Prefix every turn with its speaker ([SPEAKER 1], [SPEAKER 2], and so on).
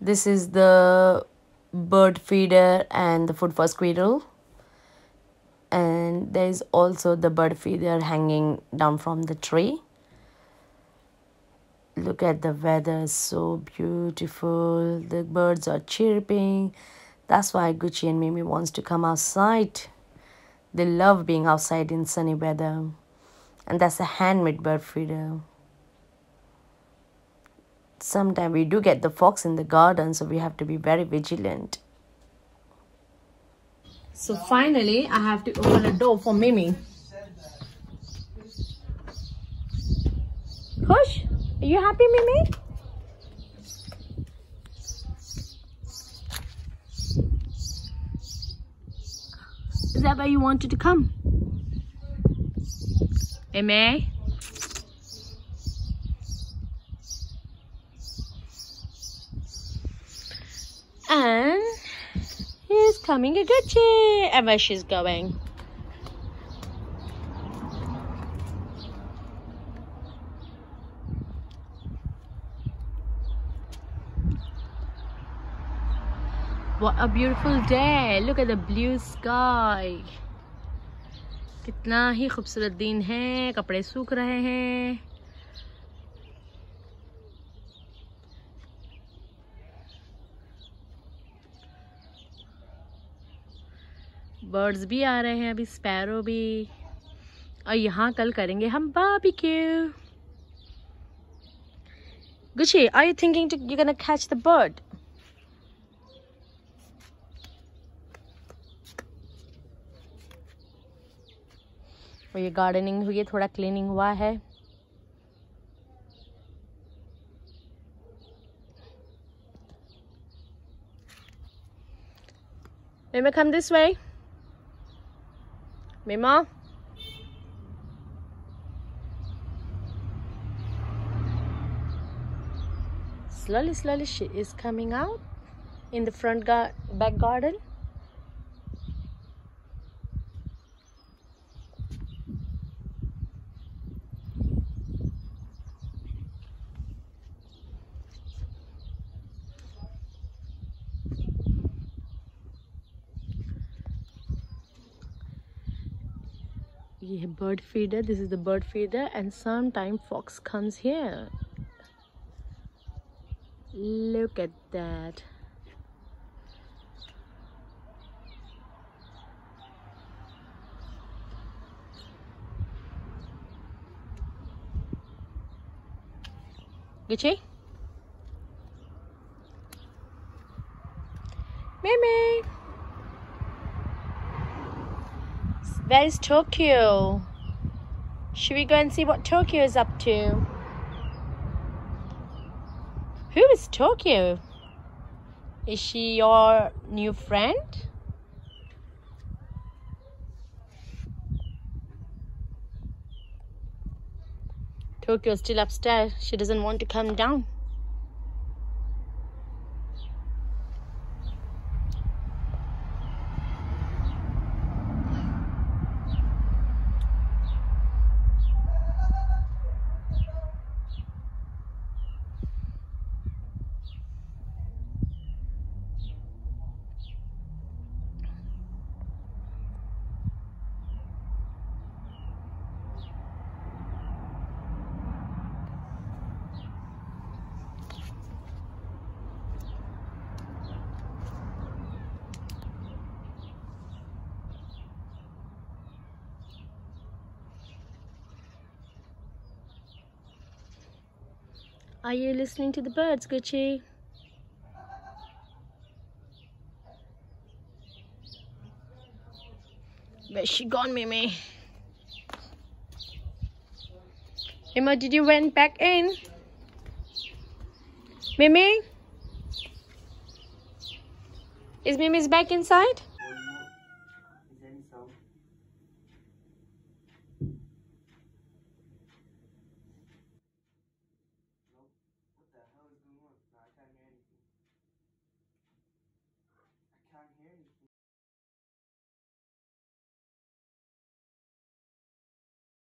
[SPEAKER 1] This is the bird feeder and the food for squirrel. And there is also the bird feeder hanging down from the tree. Look at the weather, so beautiful. The birds are chirping. That's why Gucci and Mimi wants to come outside. They love being outside in sunny weather. And that's a handmade bird feeder. Sometimes we do get the fox in the garden, so we have to be very vigilant. So finally, I have to open a door for Mimi. Kush, are you happy, Mimi? Is that where you wanted to come? Mimi? And here's coming a Gucci. And where she's going. What a beautiful day. Look at the blue sky. कितना ही खूबसूरत दिन है. कपड़े सूख रहे हैं. Birds भी आ रहे हैं अभी, स्पैरो भी. और यहाँ कल करेंगे हम barbecue. Gucci, are you thinking you're gonna catch the bird? और ये गार्डनिंग हुई है, थोड़ा क्लीनिंग हुआ है. Mima, come this way. Mima. Slowly, slowly she is coming out in the back garden. ये bird feeder. This is the bird feeder, and sometime fox comes here. Look at that. Gucci? Mimi! Where is Tokyo? Should we go and see what Tokyo is up to? Who is Tokyo? Is she your new friend? Tokyo is still upstairs. She doesn't want to come down. Are you listening to the birds, Gucci? Where's she gone, Mimi? Emma, did you went back in? Mimi? Is Mimi's back inside?